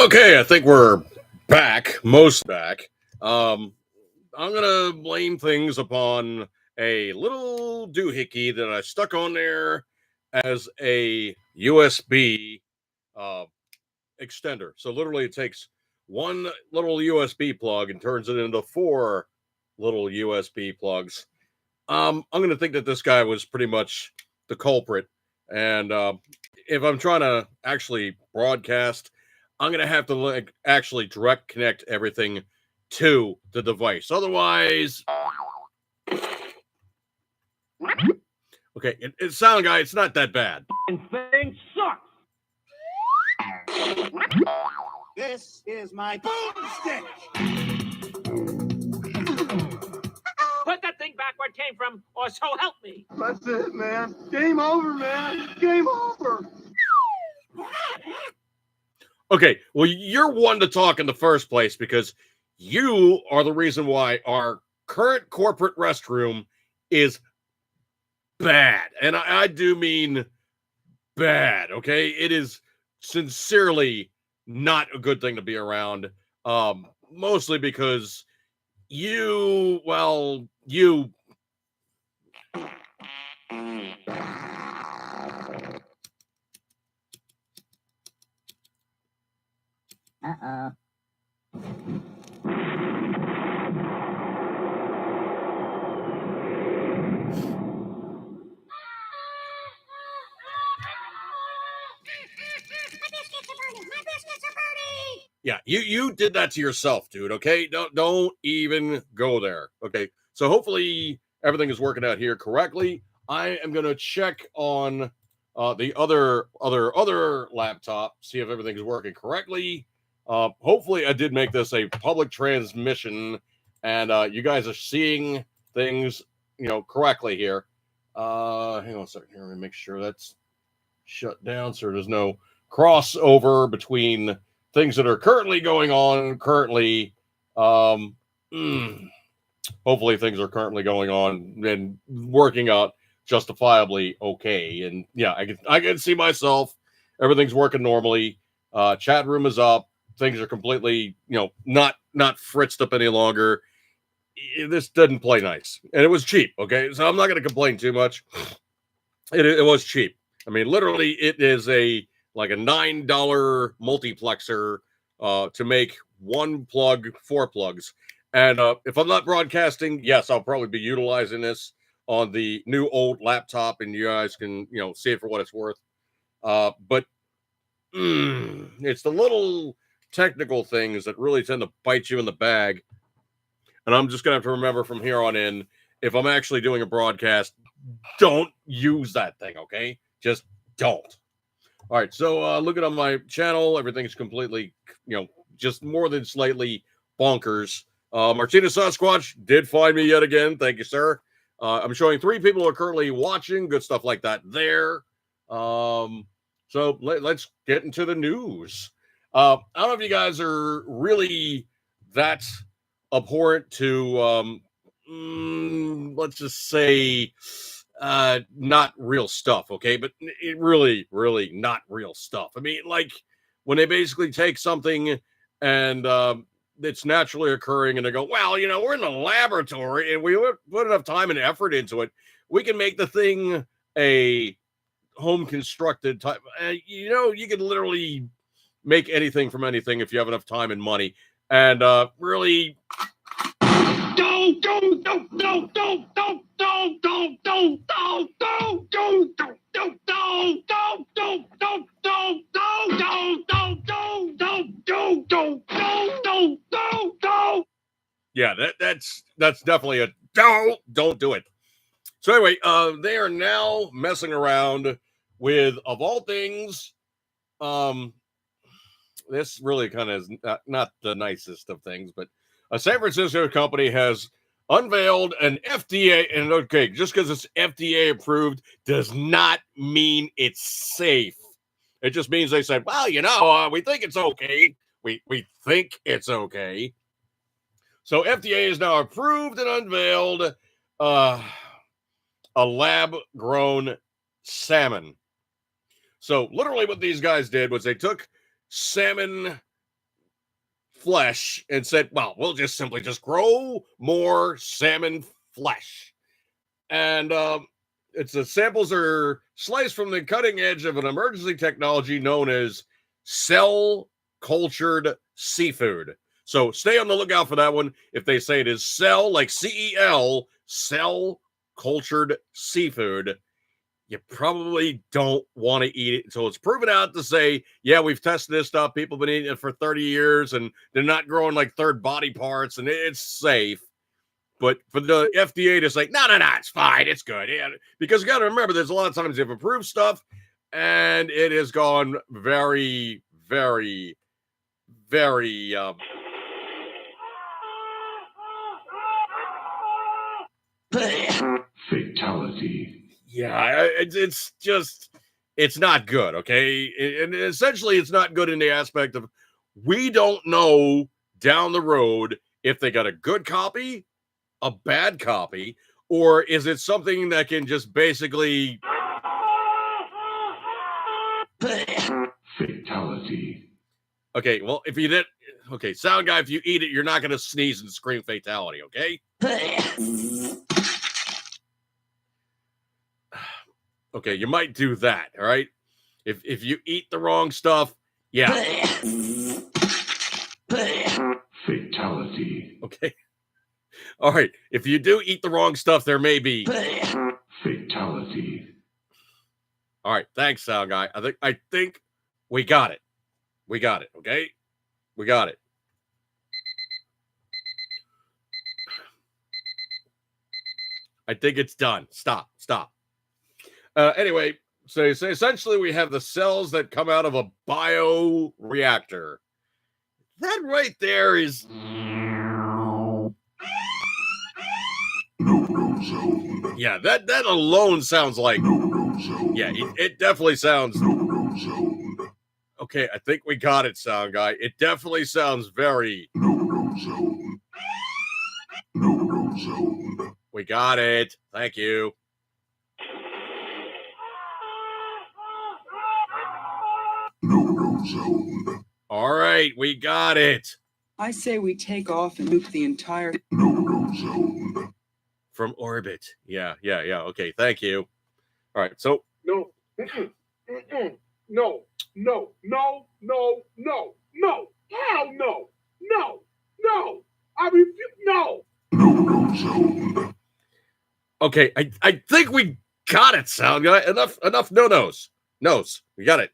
Okay, I think we're back, most back. Um, I'm gonna blame things upon a little doohickey that I stuck on there as a USB uh, extender. So literally, it takes one little USB plug and turns it into four little USB plugs. I'm gonna think that this guy was pretty much the culprit, and if I'm trying to actually broadcast, I'm gonna have to actually direct connect everything to the device. Otherwise, okay, it's sound guy. It's not that bad. Thing sucks. This is my boomstick. Put that thing back where it came from, or so help me. That's it, man. Game over, man. Game over. Okay, well, you're one to talk in the first place because you are the reason why our current corporate restroom is bad. And I do mean bad, okay? It is sincerely not a good thing to be around. Mostly because you, well, you. Uh-oh. Yeah, you did that to yourself, dude. Okay, don't even go there. Okay, so hopefully everything is working out here correctly. I am gonna check on the other laptop, see if everything's working correctly. Hopefully, I did make this a public transmission, and you guys are seeing things, correctly here. Hang on a second here. Let me make sure that's shut down, so there's no crossover between things that are currently going on currently. um Hopefully things are currently going on and working out justifiably okay. And yeah, I can see myself, everything's working normally. Chat room is up, things are completely, not fritzed up any longer. This didn't play nice, and it was cheap. Okay, so I'm not going to complain too much. It was cheap. I mean, literally, it is like a $9 multiplexer to make one plug, four plugs. And if I'm not broadcasting, yes, I'll probably be utilizing this on the new old laptop, and you guys can, see it for what it's worth. But it's the little technical things that really tend to bite you in the bag. And I'm just gonna have to remember from here on in, if I'm actually doing a broadcast, don't use that thing, okay? Just don't. All right, so looking on my channel, everything's completely, just more than slightly bonkers. Martina Sasquatch did find me yet again. Thank you, sir. I'm showing 3 people who are currently watching. Good stuff like that there. So let's get into the news. I don't know if you guys are really that abhorrent to, let's just say, not real stuff, okay? But it really, really not real stuff. I mean, like when they basically take something and it's naturally occurring and they go, well, we're in the laboratory and we put enough time and effort into it. We can make the thing a home constructed type. You can literally make anything from anything if you have enough time and money. And really, yeah, that's definitely a don't do it. So anyway, they are now messing around with, of all things, this really kind of is not the nicest of things, but a San Francisco company has unveiled an FDA, and okay, just because it's FDA approved does not mean it's safe. It just means they said, well, we think it's okay. We think it's okay. So FDA is now approved and unveiled a lab-grown salmon. So literally what these guys did was they took salmon flesh and said, well, we'll just simply just grow more salmon flesh. And it's the samples are sliced from the cutting edge of an emergency technology known as cell cultured seafood. So stay on the lookout for that one. If they say it is cell, like CEL, cell cultured seafood, you probably don't want to eat it. So it's proven out to say, yeah, we've tested this stuff. People have been eating it for 30 years and they're not growing like third body parts and it's safe. But for the FDA to say, no, it's fine. It's good. Yeah, because you got to remember, there's a lot of times they've approved stuff and it has gone very, very, very... fatality. Yeah, it's just, it's not good, okay? And essentially, it's not good in the aspect of we don't know down the road if they got a good copy, a bad copy, or is it something that can just basically... fatality. Okay, well, if you did... Okay, sound guy, if you eat it, you're not going to sneeze and scream fatality, okay? Okay, you might do that, all right? If you eat the wrong stuff, yeah. Fatality. Okay. All right. If you do eat the wrong stuff, there may be fatality. All right. Thanks, sound guy. I think we got it. We got it. Okay. We got it. I think it's done. Stop. Anyway, so essentially we have the cells that come out of a bioreactor. That right there is... Yeah, that alone sounds like... Yeah, it definitely sounds... Okay, I think we got it, sound guy. It definitely sounds very... We got it. Thank you. All right, we got it. I say we take off and nuke the entire from orbit. Yeah. Okay, thank you. All right, so No. No. Hell no. No. I refuse. No. okay, I think we got it, sound guy. Enough no-nos. Nos. We got it.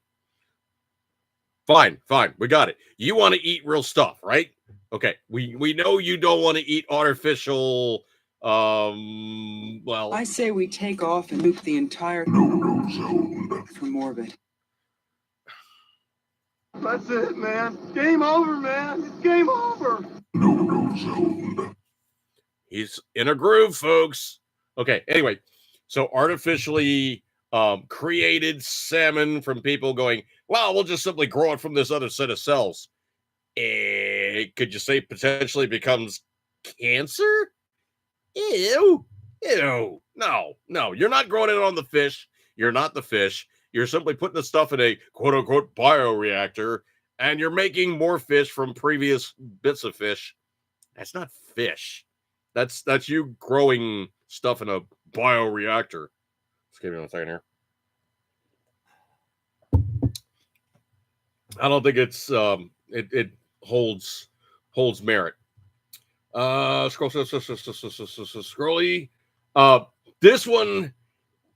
Fine. We got it. You want to eat real stuff, right? Okay. We know you don't want to eat artificial well, I say we take off and nuke the entire from orbit. That's it, man. Game over, man. It's game over. He's in a groove, folks. Okay, anyway, so artificially created salmon from people going, well, we'll just simply grow it from this other set of cells. Could you say potentially becomes cancer? Ew. No. You're not growing it on the fish. You're not the fish. You're simply putting the stuff in a quote-unquote bioreactor, and you're making more fish from previous bits of fish. That's not fish. That's you growing stuff in a bioreactor. Just give me one second here. I don't think it's it holds merit. Scrolly. This one,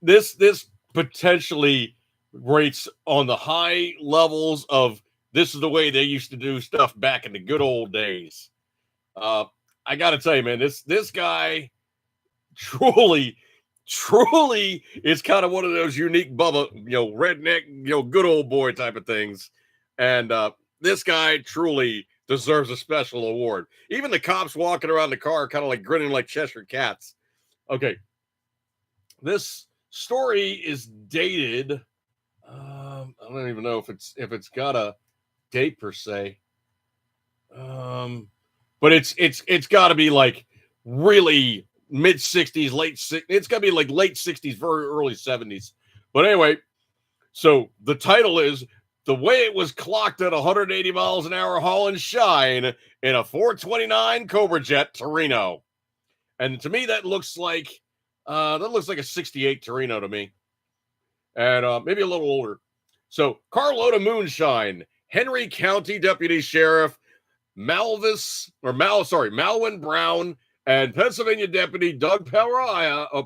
this potentially rates on the high levels of this is the way they used to do stuff back in the good old days. I gotta tell you, man, this guy truly is kind of one of those unique Bubba, redneck, good old boy type of things. And this guy truly deserves a special award. Even the cops walking around the car kind of like grinning like Cheshire cats. Okay. This story is dated. I don't even know if it's got a date per se. But it's got to be like really mid 60s, it's got to be like late 60s, very early 70s. But anyway, so the title is the way it was clocked at 180 miles an hour hauling shine in a 429 Cobra Jet Torino. And to me, that looks like a 68 Torino to me. And maybe a little older. So carload of moonshine, Henry County Deputy Sheriff Malwin Brown and Pennsylvania Deputy Doug Pariah, I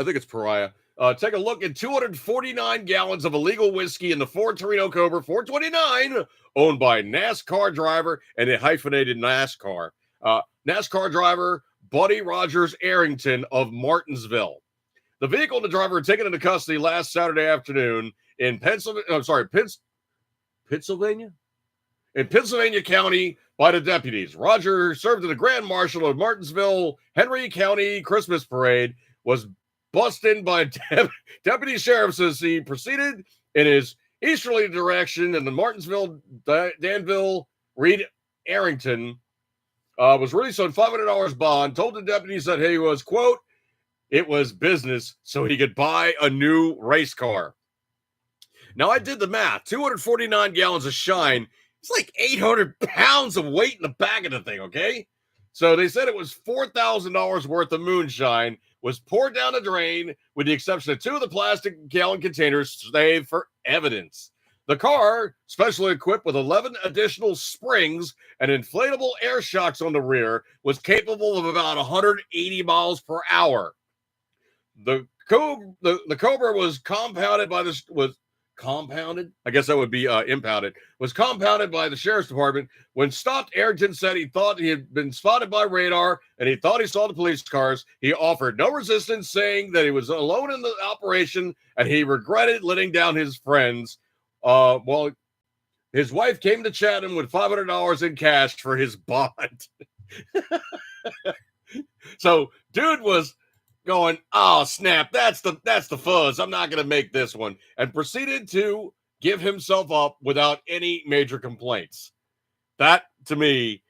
think it's Pariah. Take a look at 249 gallons of illegal whiskey in the Ford Torino Cobra 429, owned by NASCAR driver and a hyphenated NASCAR. NASCAR driver Buddy Rogers Arrington of Martinsville. The vehicle and the driver were taken into custody last Saturday afternoon in Pennsylvania County by the deputies. Roger served as the Grand Marshal of Martinsville Henry County Christmas Parade, was busted by deputy sheriffs as he proceeded in his easterly direction, and the Martinsville Danville Reed Arrington was released on $500 bond, told the deputies that he was, quote, it was business so he could buy a new race car. Now, I did the math. 249 gallons of shine. It's like 800 pounds of weight in the back of the thing, okay? So they said it was $4,000 worth of moonshine was poured down the drain, with the exception of 2 of the plastic gallon containers saved for evidence. The car, specially equipped with 11 additional springs and inflatable air shocks on the rear, was capable of about 180 miles per hour. The Cobra was compounded by compounded? I guess that would be impounded. Was compounded by the sheriff's department. When stopped, Arrington said he thought he had been spotted by radar and he thought he saw the police cars. He offered no resistance, saying that he was alone in the operation and he regretted letting down his friends. Well, his wife came to chat him with $500 in cash for his bond. So, dude was going, oh snap, that's the fuzz. I'm not going to make this one, and proceeded to give himself up without any major complaints. That to me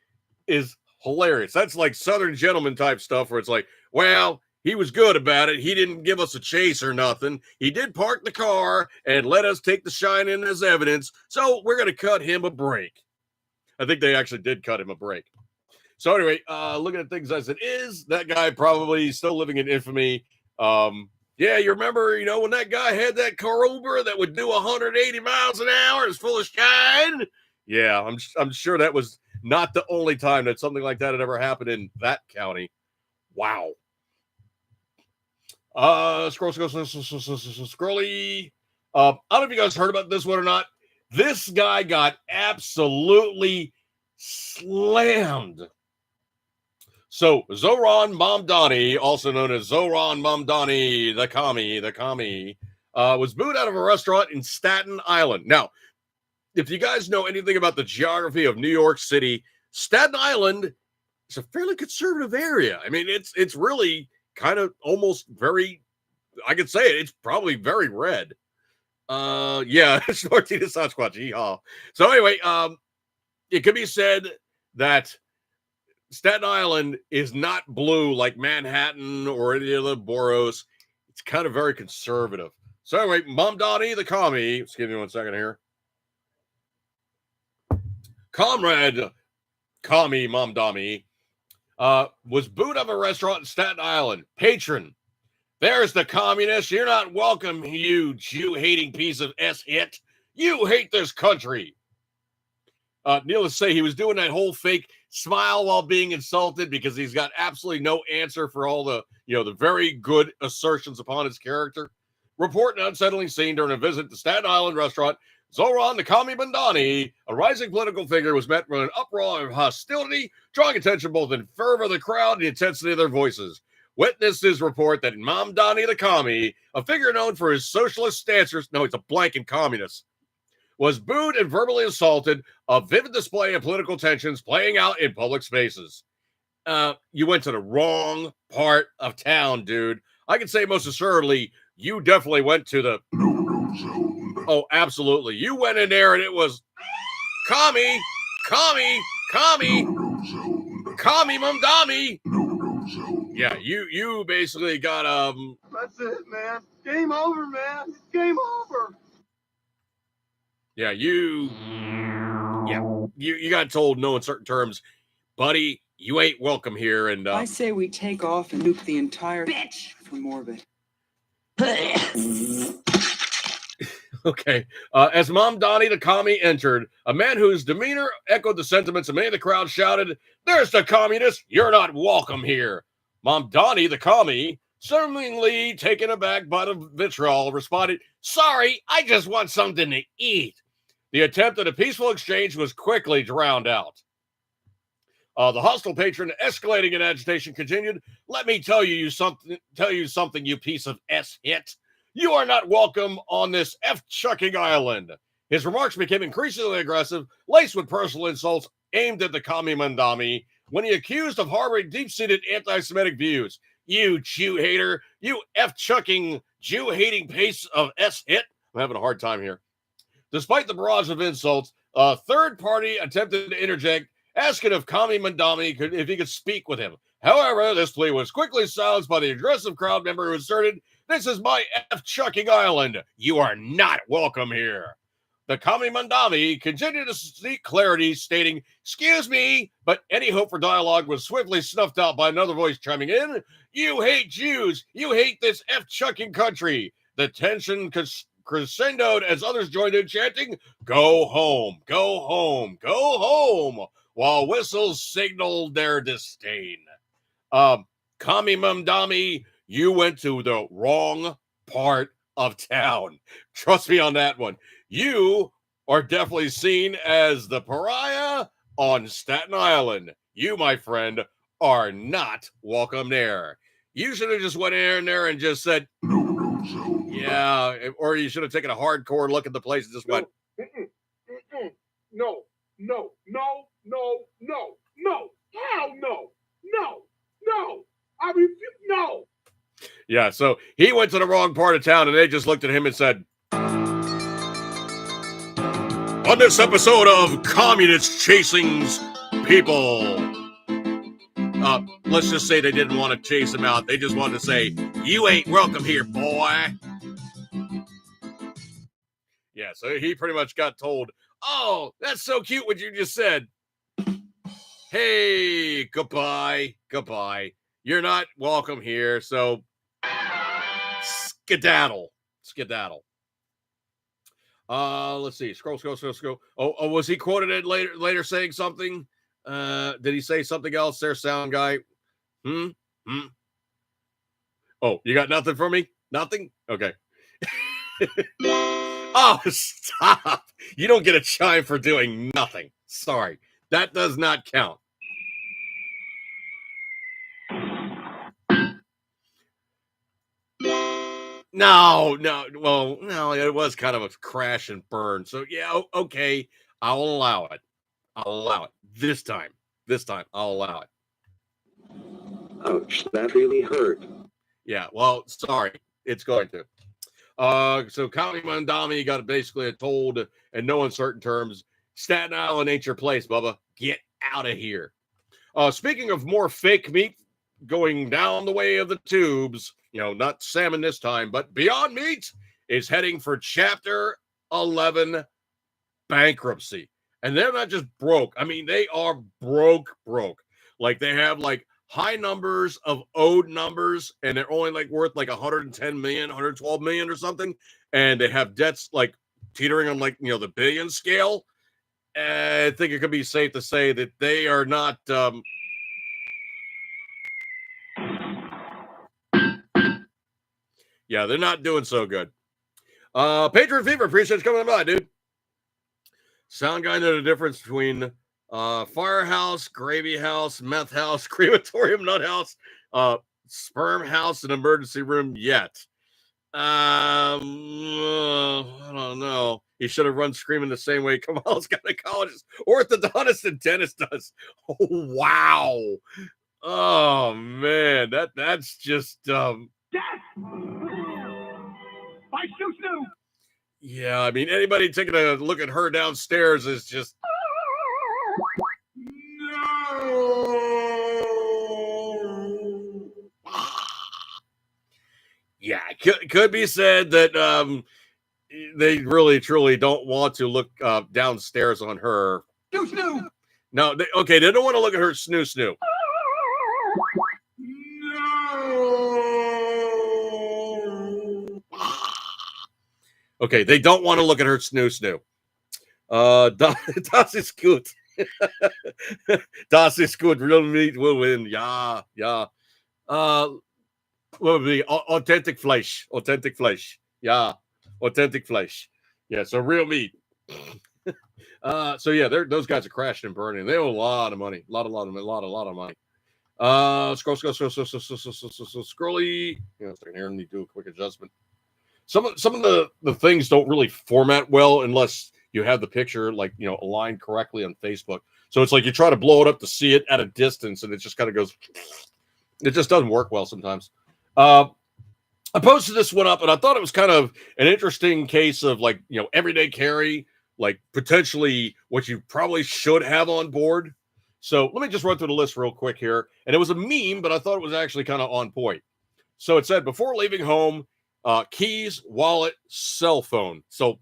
is hilarious. That's like Southern gentleman type stuff where it's like, well, he was good about it. He didn't give us a chase or nothing. He did park the car and let us take the shine in as evidence. So we're going to cut him a break. I think they actually did cut him a break. So anyway, looking at things as it is, that guy probably still living in infamy. Yeah, you remember, when that guy had that Cobra that would do 180 miles an hour and is full of shine? Yeah, I'm sure that was not the only time that something like that had ever happened in that county. Wow. Scrolly. I don't know if you guys heard about this one or not. This guy got absolutely slammed. So Zoran Mamdani, also known as Zoran Mamdani, the commie, was booed out of a restaurant in Staten Island. Now, if you guys know anything about the geography of New York City, Staten Island is a fairly conservative area. I mean, it's really kind of almost very, I could say it's probably very red. Yeah, Snorty the Sasquatch, yeehaw. So anyway, it could be said that Staten Island is not blue like Manhattan or any of the boroughs. It's kind of very conservative. So anyway, Mamdani the commie, excuse me 1 second here. Comrade commie Mamdani was booed out of a restaurant in Staten Island. Patron, there's the communist. You're not welcome, you Jew-hating piece of S-hit. You hate this country. Needless to say, he was doing that whole fake smile while being insulted because he's got absolutely no answer for all the, the very good assertions upon his character. Report an unsettling scene during a visit to Staten Island restaurant. Zoran the commie Bandani, a rising political figure, was met with an uproar of hostility, drawing attention both in fervor of the crowd and the intensity of their voices. Witnesses report that Mamdani the commie, a figure known for his socialist stances, no, he's a blanking communist, was booed and verbally assaulted, a vivid display of political tensions playing out in public spaces. You went to the wrong part of town, dude. I can say most assuredly, you definitely went to the no-no zone. Oh, absolutely. You went in there and it was commie, Mamdani. No-no zone. Yeah, you basically got That's it, man. Game over, man. Game over. yeah, you got told no in certain terms, buddy, you ain't welcome here. And I say we take off and nuke the entire bitch from orbit. okay. As Mom Donnie the commie entered, a man whose demeanor echoed the sentiments of many of the crowd shouted, "There's the communist! You're not welcome here!" Mom Donnie the commie, seemingly taken aback by the vitriol, responded, "Sorry, I just want something to eat." The attempt at a peaceful exchange was quickly drowned out. The hostile patron, escalating in agitation, continued, "Let me tell you something, you piece of S-hit. You are not welcome on this F-chucking island." His remarks became increasingly aggressive, laced with personal insults aimed at the commie Mandami, when he accused of harboring deep-seated anti-Semitic views. "You Jew hater, you F-chucking, Jew-hating piece of S-hit." I'm having a hard time here. Despite the barrage of insults, a third party attempted to interject, asking if Kami Mandami if he could speak with him. However, this plea was quickly silenced by the aggressive crowd member who asserted, "This is my F-chucking island. You are not welcome here." The Kami Mandami continued to seek clarity, stating, "Excuse me," but any hope for dialogue was swiftly snuffed out by another voice chiming in, "You hate Jews. You hate this F-chucking country." The tension crescendoed as others joined in chanting, "Go home, go home, go home," while whistles signaled their disdain. Kami Mamdami, you went to the wrong part of town. Trust me on that one. You are definitely seen as the pariah on Staten Island. You, my friend, are not welcome there. You should have just went in there and just said, No zone. yeah, or you should have taken a hardcore look at the place and just went, No, no, no, no, no, no. Hell no. No, no. I refuse. No. yeah. So he went to the wrong part of town and they just looked at him and said, "On this episode of Communist Chasing's People," let's just say they didn't want to chase him out. They just wanted to say, "You ain't welcome here, boy." Yeah, so he pretty much got told, "Oh, that's so cute what you just said. Hey, goodbye, goodbye. You're not welcome here, so skedaddle, skedaddle." Let's see. Scroll. Oh, was he quoted it later saying something? Did he say something else there, sound guy? Hmm? Oh, you got nothing for me? Nothing? Okay. Oh, stop. You don't get a chime for doing nothing. Sorry. That does not count. No. Well, no, it was kind of a crash and burn. So, yeah, okay. I'll allow it. This time, I'll allow it. Ouch, that really hurt. Yeah, well, sorry. It's going to. So Kami Mandami got basically told in no uncertain terms, "Staten Island ain't your place, Bubba. Get out of here." Speaking of more fake meat going down the way of the tubes, not salmon this time, but Beyond Meat is heading for Chapter 11 bankruptcy. And they're not just broke. I mean, they are broke. Like they have like high numbers of owed numbers, and they're only like worth like 110 million, 112 million or something. And they have debts like teetering on like, the billion scale. I think it could be safe to say that they are not, yeah, they're not doing so good. Patron Fever, appreciate you coming by, dude. Sound guy know the difference between firehouse, gravy house, meth house, crematorium, nut house, sperm house, and emergency room yet. I don't know. He should have run screaming the same way Kamal's gynecologist, orthodontist, and dentist does. Oh, wow. Oh man, that's just Death! By Snoo! yeah, I mean anybody taking a look at her downstairs is just No! could be said that they really truly don't want to look downstairs on her. Snoo. No, they don't want to look at her snoo. No. Okay, they don't want to look at her snoo. Das ist gut. Das ist gut. Real meat will win. Yeah. What would be authentic flesh? Authentic flesh. Yeah, authentic flesh. Yeah, so real meat. So yeah, those guys are crashing and burning. They owe a lot of money. A lot of money. Scrolly. You know, so here, let me do a quick adjustment. Some of the things don't really format well unless you have the picture aligned correctly on Facebook. So it's like you try to blow it up to see it at a distance, and it just kind of goes. It just doesn't work well sometimes. I posted this one up, and I thought it was kind of an interesting case of everyday carry, like potentially what you probably should have on board. So let me just run through the list real quick here. And it was a meme, but I thought it was actually kind of on point. So it said, before leaving home, keys, wallet, cell phone. So,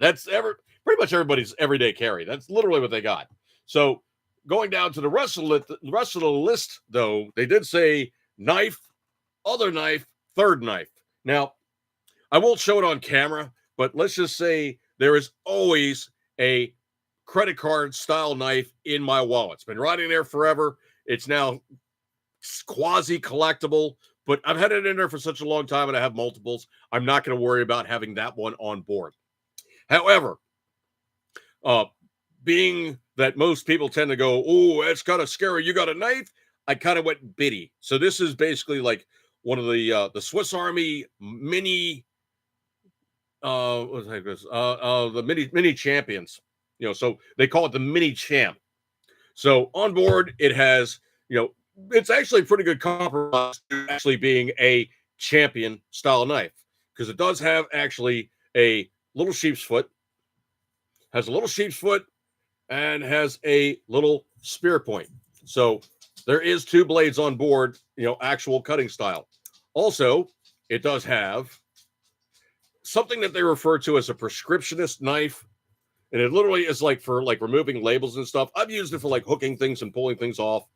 that's pretty much everybody's everyday carry. That's literally what they got. So going down to the rest of the list, though, they did say knife, other knife, third knife. Now, I won't show it on camera, but let's just say there is always a credit card style knife in my wallet. It's been riding there forever. It's now quasi collectible, but I've had it in there for such a long time and I have multiples. I'm not going to worry about having that one on board. However, being that most people tend to go, oh, that's kind of scary, you got a knife, I kind of went bitty. So this is basically like one of the Swiss Army mini the mini champions. You know, so they call it the mini champ. So on board, it has, it's actually a pretty good compromise to actually being a champion style knife, because it does have actually a little sheep's foot, and has a little spear point. So there is two blades on board, actual cutting style. Also, it does have something that they refer to as a prescriptionist knife. And it literally is for removing labels and stuff. I've used it for hooking things and pulling things off.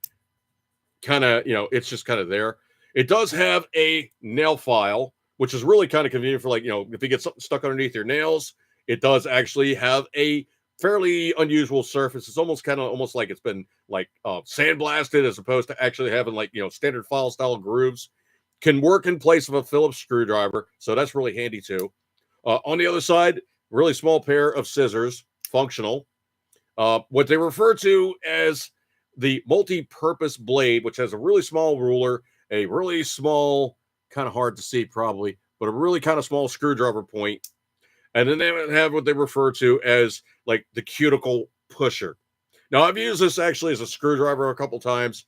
Kind of, it's just kind of there. It does have a nail file, which is really kind of convenient for if you get something stuck underneath your nails. It does actually have a fairly unusual surface. It's almost like it's been sandblasted, as opposed to actually having standard file style grooves. Can work in place of a Phillips screwdriver, so that's really handy too. On the other side, really small pair of scissors, functional. What they refer to as the multi-purpose blade, which has a really small ruler, a really small, kind of hard to see probably, but a really kind of small screwdriver point. And then they have what they refer to as the cuticle pusher. Now, I've used this actually as a screwdriver a couple times,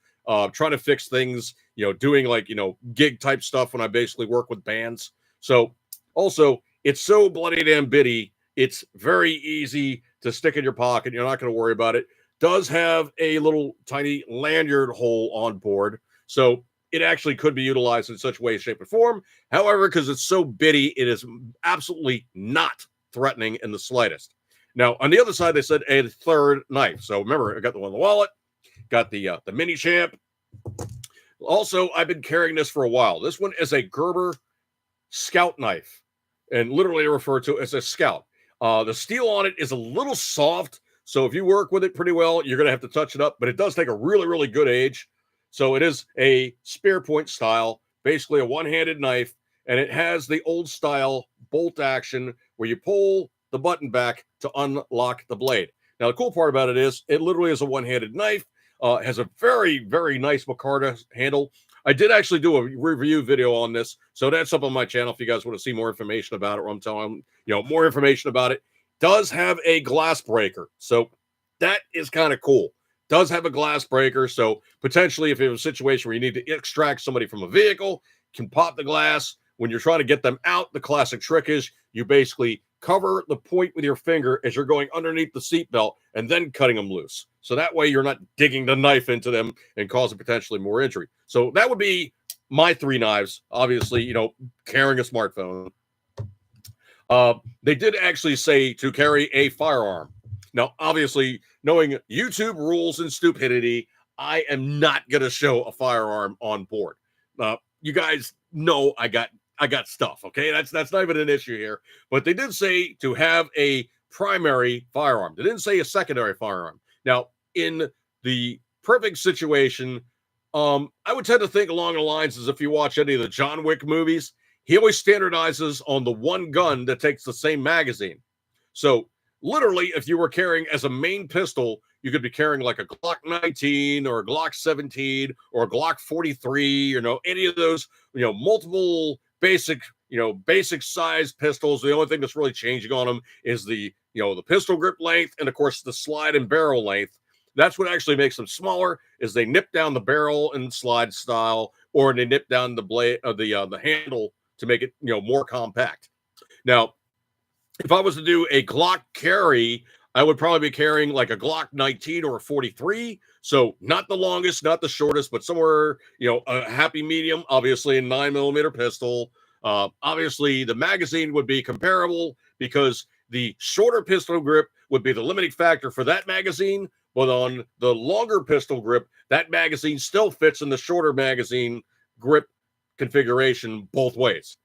trying to fix things, doing gig type stuff when I basically work with bands. So also, it's so bloody damn bitty. It's very easy to stick in your pocket. You're not going to worry about it. Does have a little tiny lanyard hole on board. So it actually could be utilized in such way, shape, or form. However, because it's so bitty, it is absolutely not threatening in the slightest. Now, on the other side, they said a third knife. So remember, I got the one in the wallet, got the mini champ. Also, I've been carrying this for a while. This one is a Gerber Scout knife, and literally referred to as a Scout. The steel on it is a little soft, so if you work with it pretty well, you're going to have to touch it up, but it does take a really, really good age. So it is a spear point style, basically a one-handed knife, and it has the old style bolt action where you pull the button back to unlock the blade. Now, the cool part about it is it literally is a one-handed knife. It has a very, very nice micarta handle. I did actually do a review video on this, so that's up on my channel if you guys want to see more information about it, or I'm telling more information about it. Does have a glass breaker, so that is kind of cool. Does have a glass breaker, so potentially if you have a situation where you need to extract somebody from a vehicle, can pop the glass. When you're trying to get them out, the classic trick is you basically cover the point with your finger as you're going underneath the seatbelt and then cutting them loose. So that way you're not digging the knife into them and causing potentially more injury. So that would be my three knives, obviously, you know, carrying a smartphone. They did actually say to carry a firearm. Now, obviously, knowing YouTube rules and stupidity, I am not going to show a firearm on board. You guys know I got stuff. Okay, that's not even an issue here. But they did say to have a primary firearm. They didn't say a secondary firearm. Now, in the perfect situation, I would tend to think along the lines as if you watch any of the John Wick movies, he always standardizes on the one gun that takes the same magazine. So literally, if you were carrying as a main pistol, you could be carrying like a Glock 19 or a Glock 17 or a Glock 43, you know, any of those, you know, multiple basic, you know, basic size pistols. The only thing that's really changing on them is the, you know, the pistol grip length and of course the slide and barrel length. That's what actually makes them smaller, is they nip down the barrel and slide style, or they nip down the blade of the handle to make it, you know, more compact. Now, if I was to do a Glock carry, I would probably be carrying like a Glock 19 or a 43. So not the longest, not the shortest, but somewhere, you know, a happy medium, obviously a 9mm pistol. Obviously, the magazine would be comparable because the shorter pistol grip would be the limiting factor for that magazine. But on the longer pistol grip, that magazine still fits in the shorter magazine grip configuration both ways.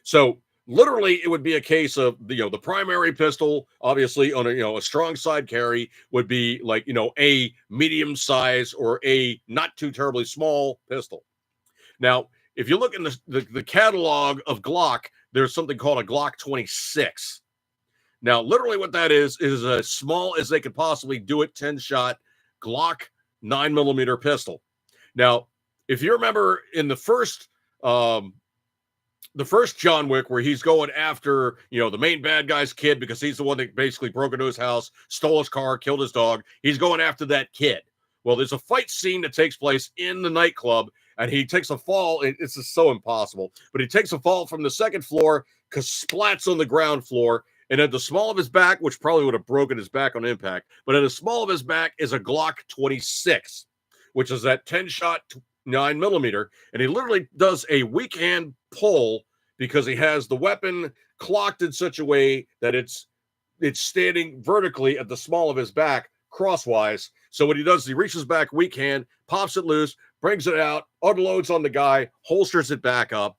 So literally, it would be a case of, you know, the primary pistol, obviously on a, you know, a strong side carry would be like, you know, a medium size or a not too terribly small pistol. Now, if you look in the catalog of Glock, there's something called a Glock 26. Now, literally what that is as small as they could possibly do it, 10-shot Glock 9mm pistol. Now, if you remember in the first John Wick, where he's going after, you know, the main bad guy's kid because he's the one that basically broke into his house, stole his car, killed his dog. He's going after that kid. Well, there's a fight scene that takes place in the nightclub, and he takes a fall. It's just so impossible, but he takes a fall from the second floor, splats on the ground floor, and at the small of his back, which probably would have broken his back on impact, but at the small of his back is a Glock 26, which is that 10-shot 9mm, and he literally does a weak hand pull because he has the weapon clocked in such a way that it's standing vertically at the small of his back crosswise. So what he does is he reaches back, weak hand, pops it loose, brings it out, unloads on the guy, holsters it back up.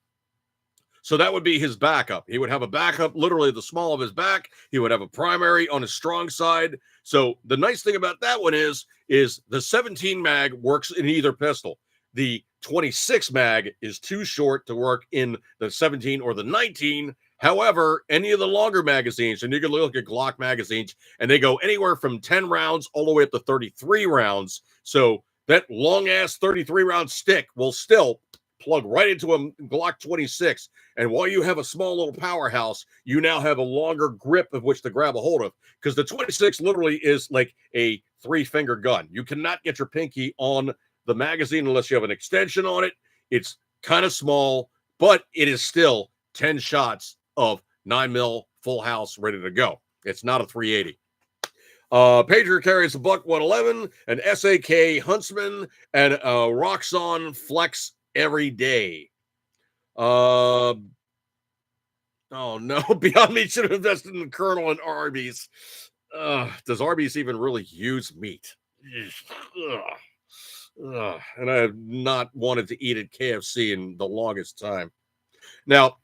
So that would be his backup. He would have a backup literally the small of his back. He would have a primary on his strong side. So the nice thing about that one is the 17 mag works in either pistol. The 26 mag is too short to work in the 17 or the 19. However, any of the longer magazines, and you can look at Glock magazines, and they go anywhere from 10 rounds all the way up to 33 rounds. So that long-ass 33-round stick will still plug right into a Glock 26. And while you have a small little powerhouse, you now have a longer grip of which to grab a hold of, because the 26 literally is like a 3-finger gun. You cannot get your pinky on the magazine unless you have an extension on it. It's kind of small, but it is still 10 shots of 9mm full house ready to go. It's not a 380. Pager carries a Buck 111, an SAK Huntsman, and a Roxxon Flex every day. Oh no, Beyond Meat should have invested in the Colonel and Arby's. Does Arby's even really use meat? And I have not wanted to eat at KFC in the longest time. Now,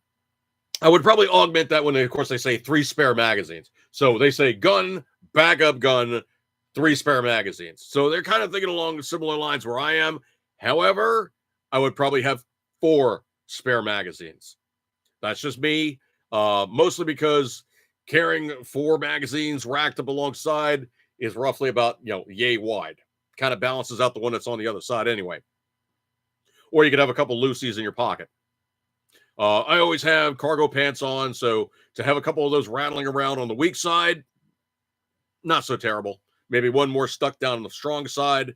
I would probably augment that when, of course, they say 3 spare magazines. So they say gun, backup gun, 3 spare magazines. So they're kind of thinking along similar lines where I am. However, I would probably have 4 spare magazines. That's just me. Mostly because carrying 4 magazines racked up alongside is roughly about, yay wide. Kind of balances out the one that's on the other side anyway. Or you could have a couple loosies in your pocket. I always have cargo pants on, so to have a couple of those rattling around on the weak side, not so terrible. Maybe one more stuck down on the strong side.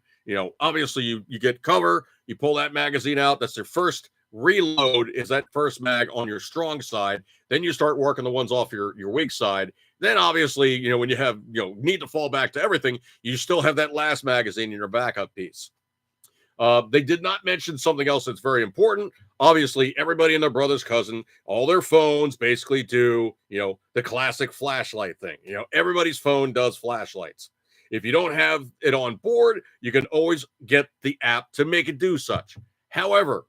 Obviously you get cover, you pull that magazine out. That's their first reload, is that first mag on your strong side. Then you start working the ones off your weak side. Then obviously, when you have, need to fall back to everything, you still have that last magazine in your backup piece. They did not mention something else that's very important. Obviously, everybody and their brother's cousin, all their phones basically do, the classic flashlight thing. Everybody's phone does flashlights. If you don't have it on board, you can always get the app to make it do such. However,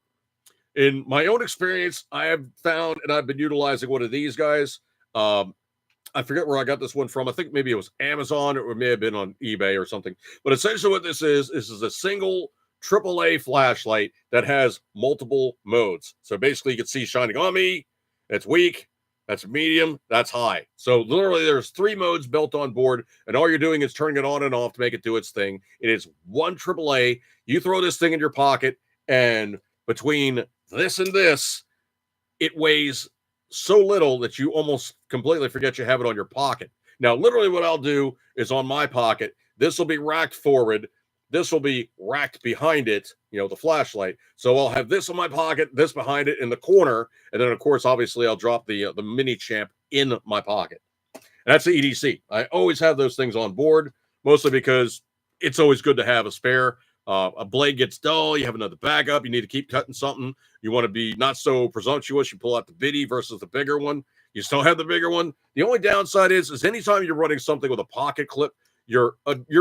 in my own experience, I have found, and I've been utilizing one of these guys. I forget where I got this one from. I think maybe it was Amazon or it may have been on eBay or something. But essentially, what this is a single AAA flashlight that has multiple modes. So basically, you can see shining on me. That's weak. That's medium. That's high. So literally, there's 3 modes built on board, and all you're doing is turning it on and off to make it do its thing. It is one AAA. You throw this thing in your pocket, and between this and this, it weighs so little that you almost completely forget you have it on your pocket. Now, literally, what I'll do is on my pocket, this will be racked forward. This will be racked behind it, the flashlight. So I'll have this in my pocket, this behind it in the corner. And then, of course, obviously, I'll drop the mini champ in my pocket. And that's the EDC. I always have those things on board, mostly because it's always good to have a spare. A blade gets dull, you have another backup, you need to keep cutting something. You want to be not so presumptuous. You pull out the bitty versus the bigger one. You still have the bigger one. The only downside is anytime you're running something with a pocket clip, you're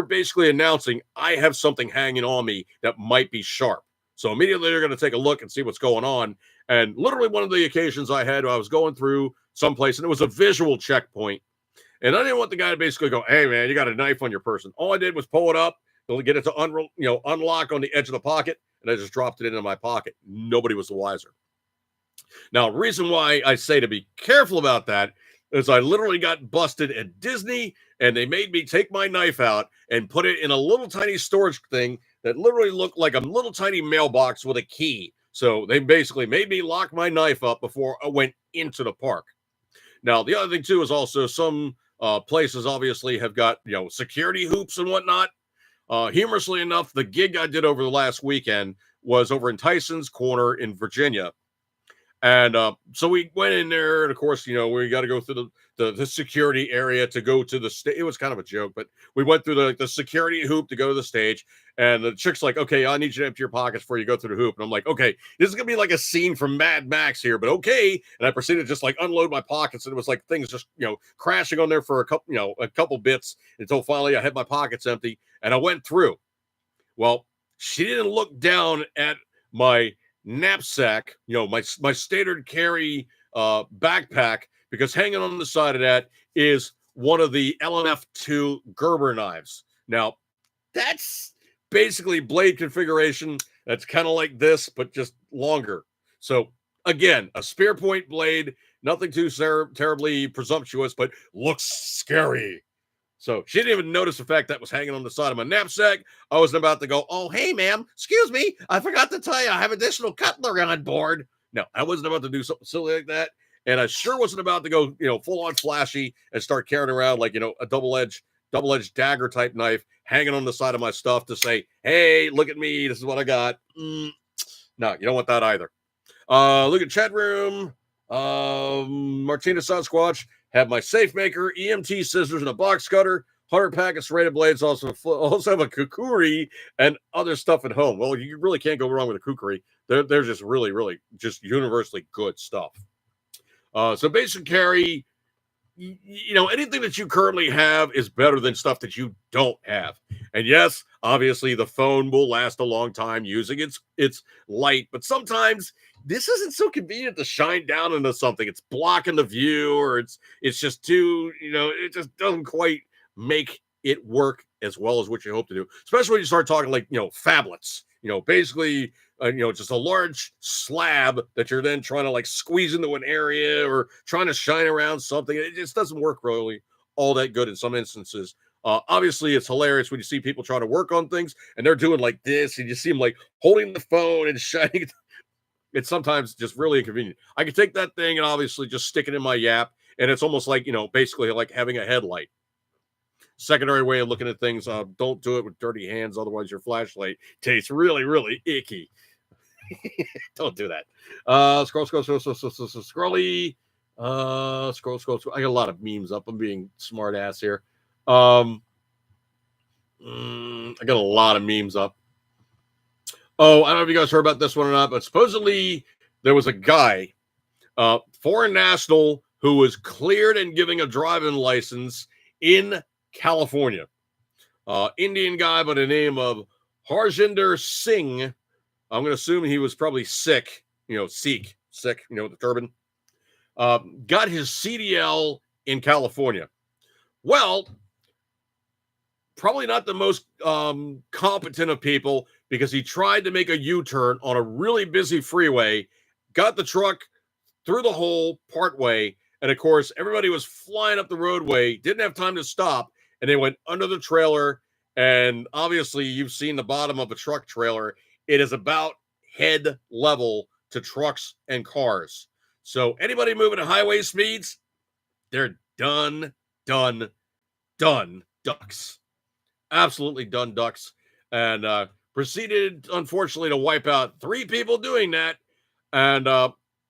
basically announcing, I have something hanging on me that might be sharp. So immediately you're going to take a look and see what's going on. And literally one of the occasions I had, I was going through someplace and it was a visual checkpoint. And I didn't want the guy to basically go, hey, man, you got a knife on your person. All I did was pull it up, get it to unlock on the edge of the pocket, and I just dropped it into my pocket. Nobody was the wiser. Now, the reason why I say to be careful about that is I literally got busted at Disney, and they made me take my knife out and put it in a little tiny storage thing that literally looked like a little tiny mailbox with a key. So they basically made me lock my knife up before I went into the park. Now, the other thing, too, is also some places obviously have got, security hoops and whatnot. Humorously enough, the gig I did over the last weekend was over in Tyson's Corner in Virginia. And so we went in there, and of course, we got to go through the security area to go to the stage. It was kind of a joke, but we went through the security hoop to go to the stage. And the chick's like, okay, I need you to empty your pockets before you go through the hoop. And I'm like, okay, this is going to be like a scene from Mad Max here, but okay. And I proceeded to just like unload my pockets. And it was like things just, crashing on there for a couple bits until finally I had my pockets empty and I went through. Well, she didn't look down at my knapsack, my standard carry backpack, because hanging on the side of that is one of the LNF2 Gerber knives. Now, that's basically blade configuration that's kind of like this, but just longer. So again, a spear point blade, nothing too terribly presumptuous, but looks scary. So she didn't even notice the fact that was hanging on the side of my knapsack. I wasn't about to go, oh, hey, ma'am, excuse me, I forgot to tell you I have additional cutlery on board. No, I wasn't about to do something silly like that. And I sure wasn't about to go, full on flashy and start carrying around like, a double-edged dagger type knife hanging on the side of my stuff to say, hey, look at me, this is what I got. No, you don't want that either. Look at chat room. Martina Sasquatch, have my safe maker, EMT scissors, and a box cutter, 100 pack of serrated blades, also have a kukuri and other stuff at home. Well, you really can't go wrong with a kukuri. They're just really, really just universally good stuff. So basic carry, anything that you currently have is better than stuff that you don't have. And yes, obviously the phone will last a long time using its light, but sometimes this isn't so convenient to shine down into something. It's blocking the view, or it's just too, it just doesn't quite make it work as well as what you hope to do. Especially when you start talking like, phablets, basically, just a large slab that you're then trying to like squeeze into an area or trying to shine around something. It just doesn't work really all that good in some instances. Obviously, it's hilarious when you see people trying to work on things and they're doing like this, and you see them like holding the phone and shining it. It's sometimes just really inconvenient. I can take that thing and obviously just stick it in my yap, and it's almost like, basically like having a headlight. Secondary way of looking at things, don't do it with dirty hands, otherwise your flashlight tastes really, really icky. Don't do that. Scroll. Scrolly. Scroll. I got a lot of memes up. I'm being smart ass here. I got a lot of memes up. Oh, I don't know if you guys heard about this one or not, but supposedly there was a guy, foreign national, who was cleared and giving a driving license in California. Indian guy by the name of Harjinder Singh. I'm going to assume he was probably Sikh, Sikh, with the turban. Got his CDL in California. Well, probably not the most competent of people, because he tried to make a U-turn on a really busy freeway, got the truck through the hole partway, and of course, everybody was flying up the roadway, didn't have time to stop, and they went under the trailer. And obviously, you've seen the bottom of a truck trailer. It is about head level to trucks and cars. So anybody moving at highway speeds, they're done ducks. Absolutely done ducks. And proceeded, unfortunately, to wipe out 3 people doing that. And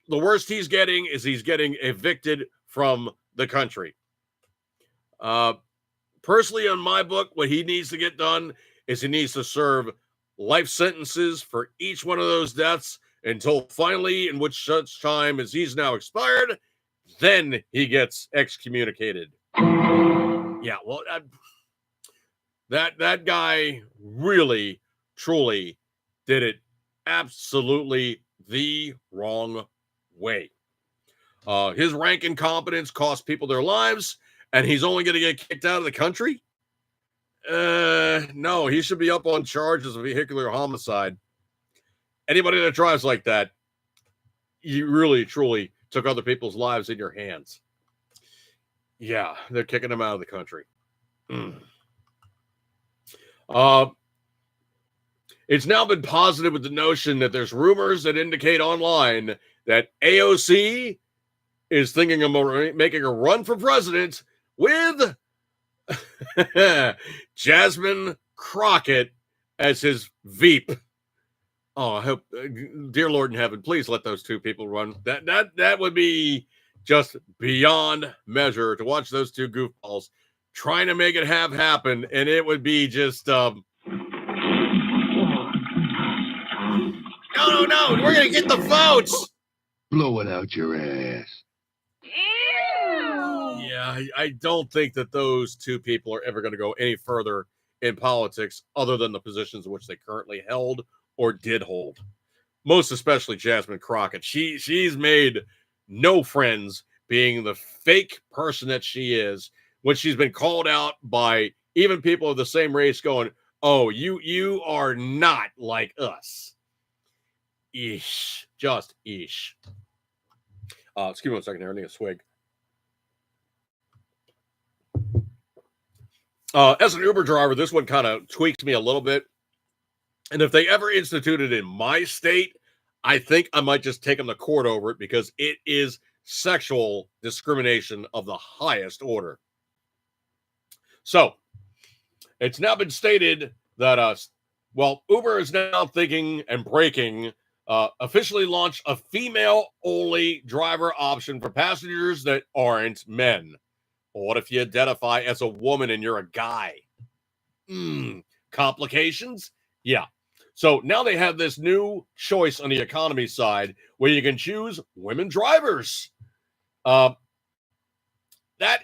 the worst he's getting is he's getting evicted from the country. Personally, on my book, what he needs to get done is he needs to serve life sentences for each one of those deaths until finally, in which such time as he's now expired, then he gets excommunicated. Yeah, well, that guy really, truly did it absolutely the wrong way. His rank incompetence cost people their lives, and he's only going to get kicked out of the country? No, he should be up on charges of vehicular homicide. Anybody that drives like that, you really, truly took other people's lives in your hands. Yeah, they're kicking him out of the country. It's now been posited with the notion that there's rumors that indicate online that AOC is thinking of making a run for president with Jasmine Crockett as his Veep. Oh, I hope, dear Lord in heaven, please let those 2 people run. That would be just beyond measure to watch those 2 goofballs trying to make it happen, and it would be just no, we're gonna get the votes. Blow it out your ass. Yeah, I don't think that those 2 people are ever going to go any further in politics other than the positions in which they currently held or did hold. Most especially Jasmine Crockett. She's made no friends being the fake person that she is, when she's been called out by even people of the same race going, oh, you are not like us. Eesh. Just eesh. Excuse me 1 second here. I need a swig. As an Uber driver, this one kind of tweaks me a little bit. And if they ever instituted in my state, I think I might just take them to court over it, because it is sexual discrimination of the highest order. So, it's now been stated that, Uber is now thinking and breaking, officially launched a female-only driver option for passengers that aren't men. What if you identify as a woman and you're a guy? Complications? Yeah. So now they have this new choice on the economy side where you can choose women drivers. That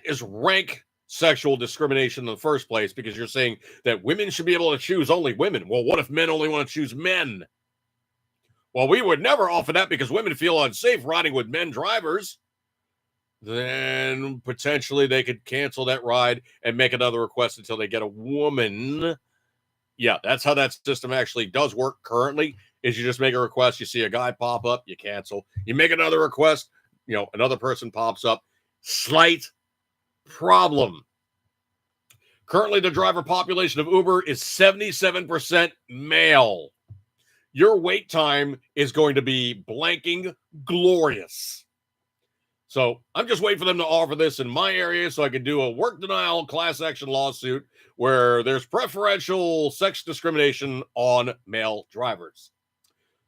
is rank sexual discrimination in the first place, because you're saying that women should be able to choose only women. Well, what if men only want to choose men? Well, we would never offer that because women feel unsafe riding with men drivers. Then potentially they could cancel that ride and make another request until they get a woman. Yeah, that's how that system actually does work currently, is you just make a request, you see a guy pop up, you cancel. You make another request, another person pops up. Slight problem. Currently, the driver population of Uber is 77% male. Your wait time is going to be blanking glorious. So I'm just waiting for them to offer this in my area so I can do a work denial class action lawsuit where there's preferential sex discrimination on male drivers.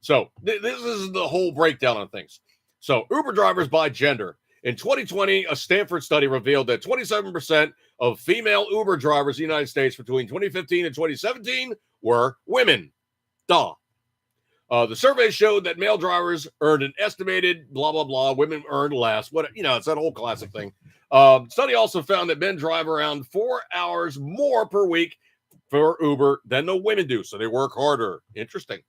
So this is the whole breakdown on things. So Uber drivers by gender. In 2020, a Stanford study revealed that 27% of female Uber drivers in the United States between 2015 and 2017 were women. Duh. The survey showed that male drivers earned an estimated blah, blah, blah. Women earned less. It's that whole classic thing. Study also found that men drive around 4 hours more per week for Uber than the women do. So they work harder. Interesting.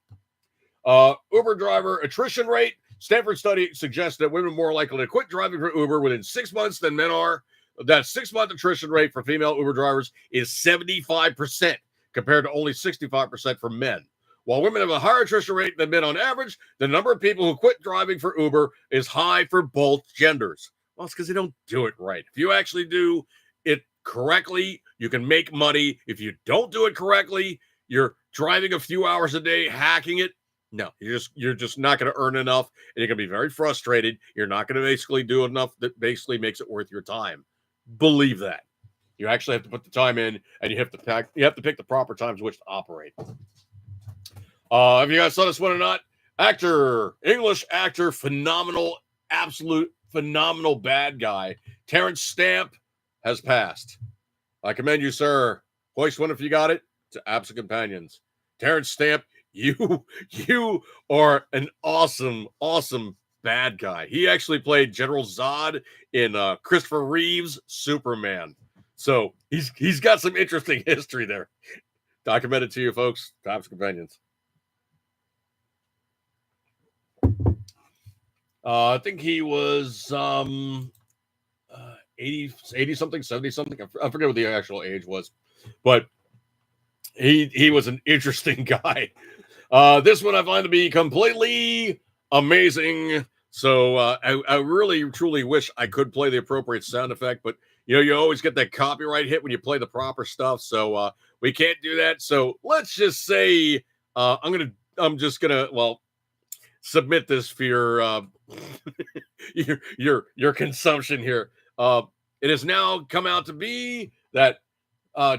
Uber driver attrition rate. Stanford study suggests that women are more likely to quit driving for Uber within 6 months than men are. That 6-month attrition rate for female Uber drivers is 75% compared to only 65% for men. While women have a higher attrition rate than men on average, the number of people who quit driving for Uber is high for both genders. Well, it's because they don't do it right. If you actually do it correctly, you can make money. If you don't do it correctly, you're driving a few hours a day, hacking it. No, you're just not going to earn enough, and you're going to be very frustrated. You're not going to basically do enough that basically makes it worth your time. Believe that. You actually have to put the time in, and you have to pick the proper times which to operate. If you guys saw this one or not, English actor, phenomenal, absolute phenomenal bad guy, Terrence Stamp has passed. I commend you, sir. Hoist one if you got it. To Absent Companions. Terrence Stamp, you are an awesome bad guy. He actually played General Zod in Christopher Reeve's Superman. So he's got some interesting history there. Documented to you, folks. Absent Companions. I think he was 80 something, 70 something. I forget what the actual age was, but he was an interesting guy. This one I find to be completely amazing. So I really truly wish I could play the appropriate sound effect, but you always get that copyright hit when you play the proper stuff. So we can't do that. So let's just say I'm just gonna submit this for your consumption here. It has now come out to be that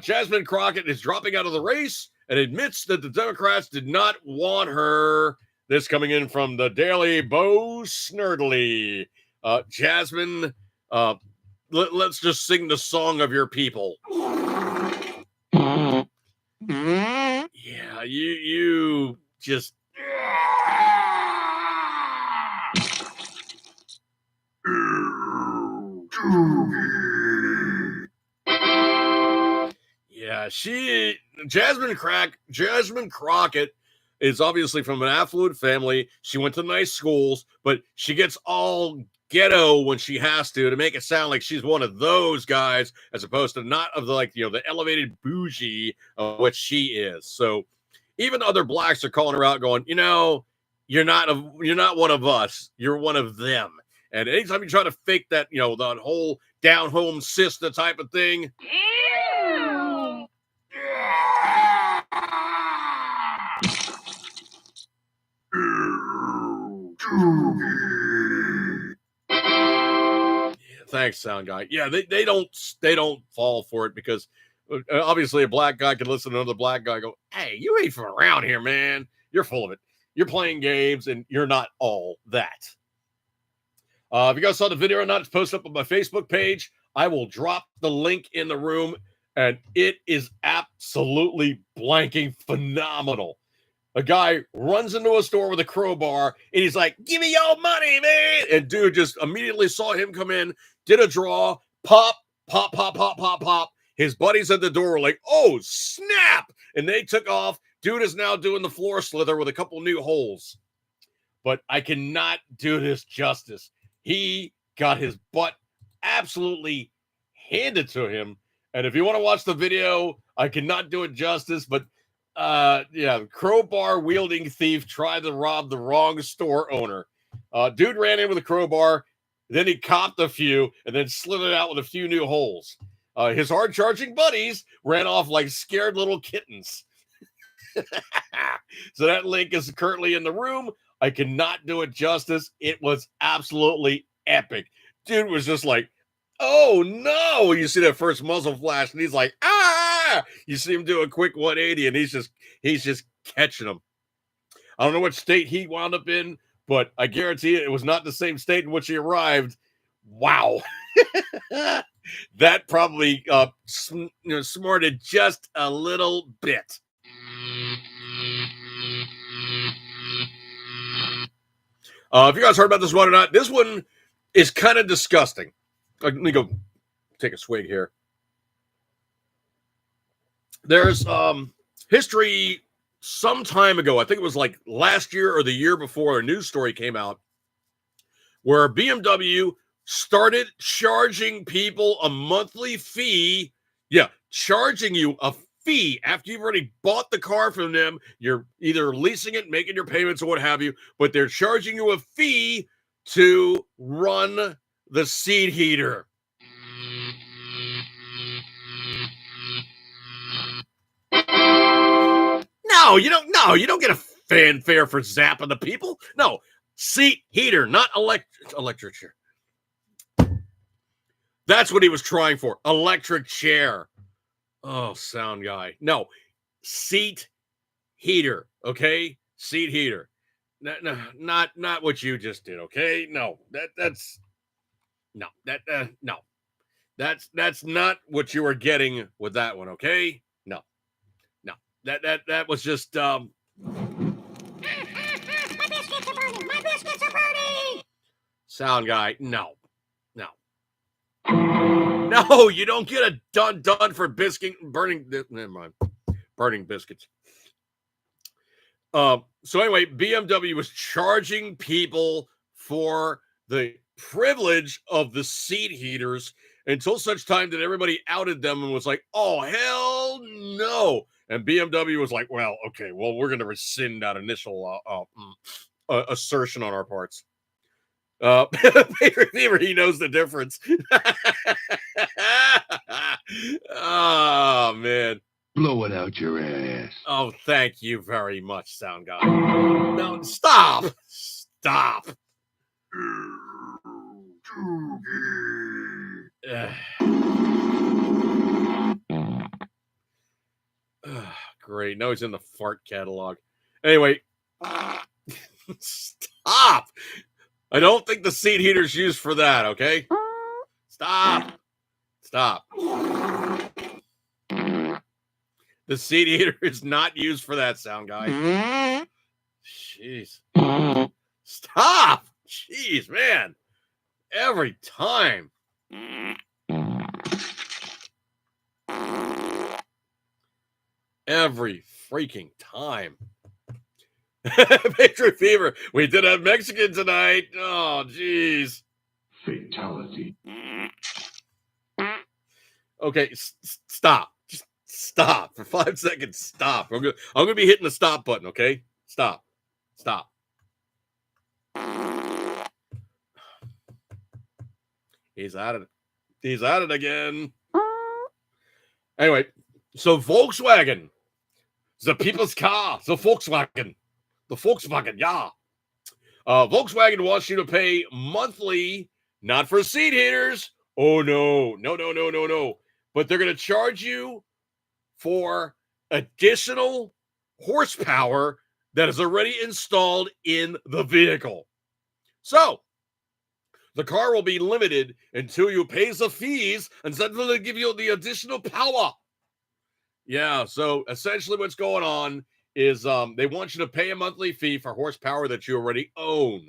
Jasmine Crockett is dropping out of the race and admits that the Democrats did not want her. This coming in from the Daily Bo Snerdly. Jasmine, let's just sing the song of your people. Yeah, you just... Yeah, Jasmine Crockett is obviously from an affluent family. She went to nice schools, but she gets all ghetto when she has to make it sound like she's one of those guys, as opposed to not of the elevated bougie of what she is. So even other blacks are calling her out, going, you're not one of us. You're one of them. And anytime you try to fake that, that whole down home sister type of thing. Thanks, sound guy. Yeah, they don't fall for it, because obviously a black guy can listen to another black guy go, "Hey, you ain't from around here, man. You're full of it. You're playing games, and you're not all that." If you guys saw the video or not, it's posted up on my Facebook page. I will drop the link in the room, and it is absolutely blanking phenomenal. A guy runs into a store with a crowbar, and he's like, "Give me your money, man!" And dude just immediately saw him come in, did a draw, pop, pop, pop, pop, pop, pop. His buddies at the door were like, "Oh, snap!" And they took off. Dude is now doing the floor slither with a couple new holes. But I cannot do this justice. He got his butt absolutely handed to him. And if you want to watch the video, I cannot do it justice, but crowbar wielding thief tried to rob the wrong store owner. Dude ran in with a crowbar, then he copped a few, and then slithered out with a few new holes. His hard charging buddies ran off like scared little kittens. So that link is currently in the room. I cannot do it justice. It was absolutely epic. Dude was just like, "Oh no!" You see that first muzzle flash, and he's like, "Ah!" You see him do a quick 180, and he's just catching them. I don't know what state he wound up in, but I guarantee it was not the same state in which he arrived. Wow. That probably smarted just a little bit. If you guys heard about this one or not, this one is kind of disgusting. Let me go take a swig here. There's history some time ago, I think it was like last year or the year before, a news story came out where BMW started charging people a monthly fee. Yeah, charging you a fee after you've already bought the car from them. You're either leasing it, making your payments, or what have you, but they're charging you a fee to run the seat heater. No, you don't. No, you don't get a fanfare for zapping the people. No, seat heater, not electric chair. That's what he was trying for. Electric chair. Oh, sound guy. No, seat heater. Okay, seat heater. No, not what you just did. Okay, no, that's no, no. That's not what you were getting with that one. Okay, no. That was just My biscuits are burning! My biscuits are burning! sound guy. No. No, you don't get a done for burning. Never mind. Burning biscuits. So anyway, BMW was charging people for the privilege of the seat heaters until such time that everybody outed them and was like, "Oh hell no!" And BMW was like, "Well, okay, well we're going to rescind that initial assertion on our parts." Fever, he knows the difference. Oh man. Blow it out your ass. Oh, thank you very much, sound guy. No, stop. Great. Now he's in the fart catalog. Anyway, stop. I don't think the seat heater's used for that, okay? Stop. The seat heater is not used for that, sound guy. Jeez. Stop. Jeez, man. Every time. Every freaking time. Patriot Fever. We did have Mexican tonight. Oh, jeez. Fatality. Okay, stop. Just stop for 5 seconds. Stop. I'm gonna be hitting the stop button. Okay, stop. He's at it again. Anyway, so Volkswagen, the people's car, the Volkswagen, yeah. Volkswagen wants you to pay monthly, not for seat heaters. Oh no. But they're going to charge you for additional horsepower that is already installed in the vehicle. So the car will be limited until you pay the fees, and then they'll give you the additional power. Yeah, so essentially what's going on is they want you to pay a monthly fee for horsepower that you already own.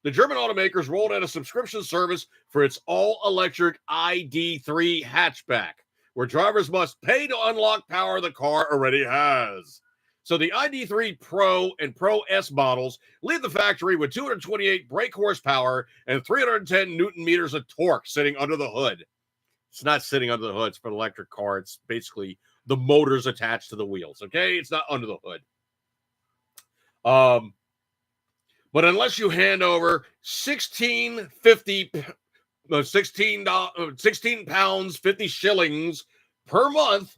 The German automakers rolled out a subscription service for its all-electric ID3 hatchback, where drivers must pay to unlock power the car already has. So the ID3 Pro and Pro S models leave the factory with 228 brake horsepower and 310 Newton meters of torque sitting under the hood. It's not sitting under the hood. It's for an electric car. It's basically the motors attached to the wheels. Okay, it's not under the hood. But unless you hand over 16 pounds 50 shillings per month,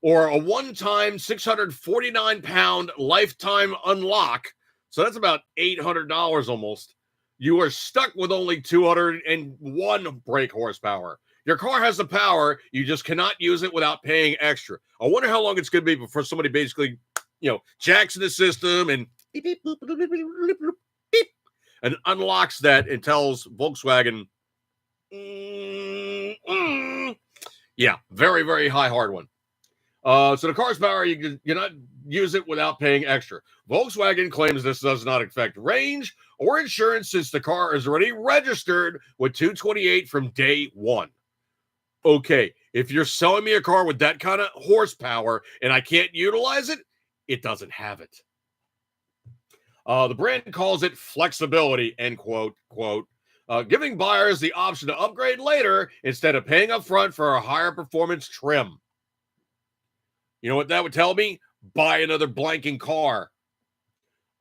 or a one-time 649-pound lifetime unlock, so that's about $800 almost, you are stuck with only 201 brake horsepower. Your car has the power, you just cannot use it without paying extra. I wonder how long it's going to be before somebody basically, jacks in the system and beep, beep, boop, boop, boop, boop, boop, beep, and unlocks that and tells Volkswagen, yeah, very, very high hard one. So the car's power, you cannot use it without paying extra. Volkswagen claims this does not affect range or insurance since the car is already registered with 228 from day one. Okay, if you're selling me a car with that kind of horsepower and I can't utilize it, it doesn't have it. The brand calls it flexibility, end quote, giving buyers the option to upgrade later instead of paying up front for a higher performance trim. You know what that would tell me? Buy another blanking car.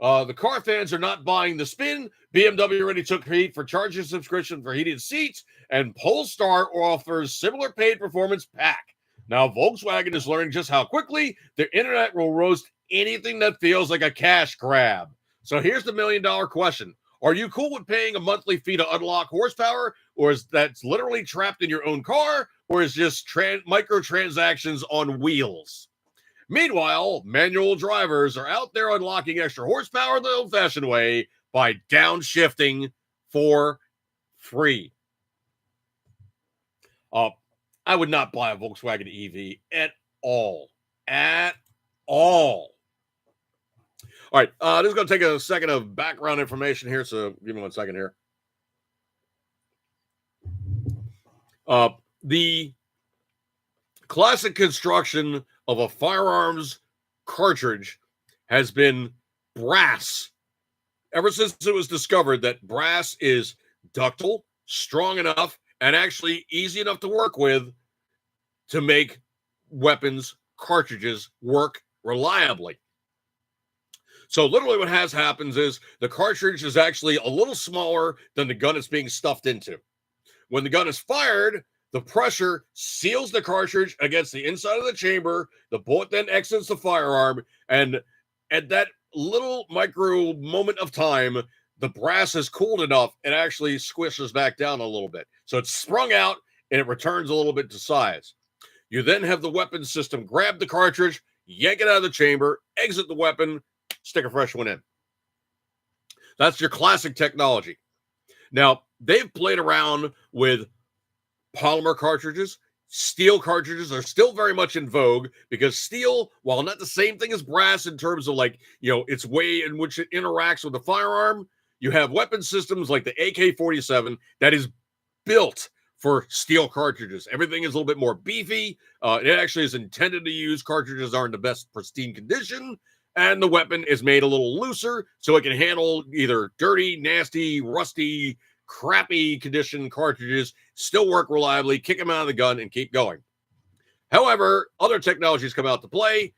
The car fans are not buying the spin. BMW already took heat for charging subscription for heated seats, and Polestar offers similar paid performance pack. Now, Volkswagen is learning just how quickly the internet will roast anything that feels like a cash grab. So here's the $1 million question. Are you cool with paying a monthly fee to unlock horsepower, or is that literally trapped in your own car, or is just microtransactions on wheels? Meanwhile, manual drivers are out there unlocking extra horsepower the old-fashioned way by downshifting for free. I would not buy a Volkswagen EV at all. At all. All right, this is going to take a second of background information here, so give me 1 second here. The classic construction of a firearms cartridge has been brass. Ever since it was discovered that brass is ductile, strong enough, and actually easy enough to work with to make weapons cartridges work reliably. So literally what happens is the cartridge is actually a little smaller than the gun it's being stuffed into. When the gun is fired, the pressure seals the cartridge against the inside of the chamber. The bullet then exits the firearm. And at that little micro moment of time, the brass is cooled enough, it actually squishes back down a little bit. So it's sprung out and it returns a little bit to size. You then have the weapon system grab the cartridge, yank it out of the chamber, exit the weapon, stick a fresh one in. That's your classic technology. Now, they've played around with polymer cartridges. Steel cartridges are still very much in vogue because steel, while not the same thing as brass in terms of its way in which it interacts with the firearm, you have weapon systems like the AK-47 that is built for steel cartridges. Everything is a little bit more beefy. It actually is intended to use cartridges that are in the best pristine condition, and the weapon is made a little looser so it can handle either dirty, nasty, rusty, crappy condition cartridges, still work reliably, kick them out of the gun, and keep going. However, other technologies come out to play.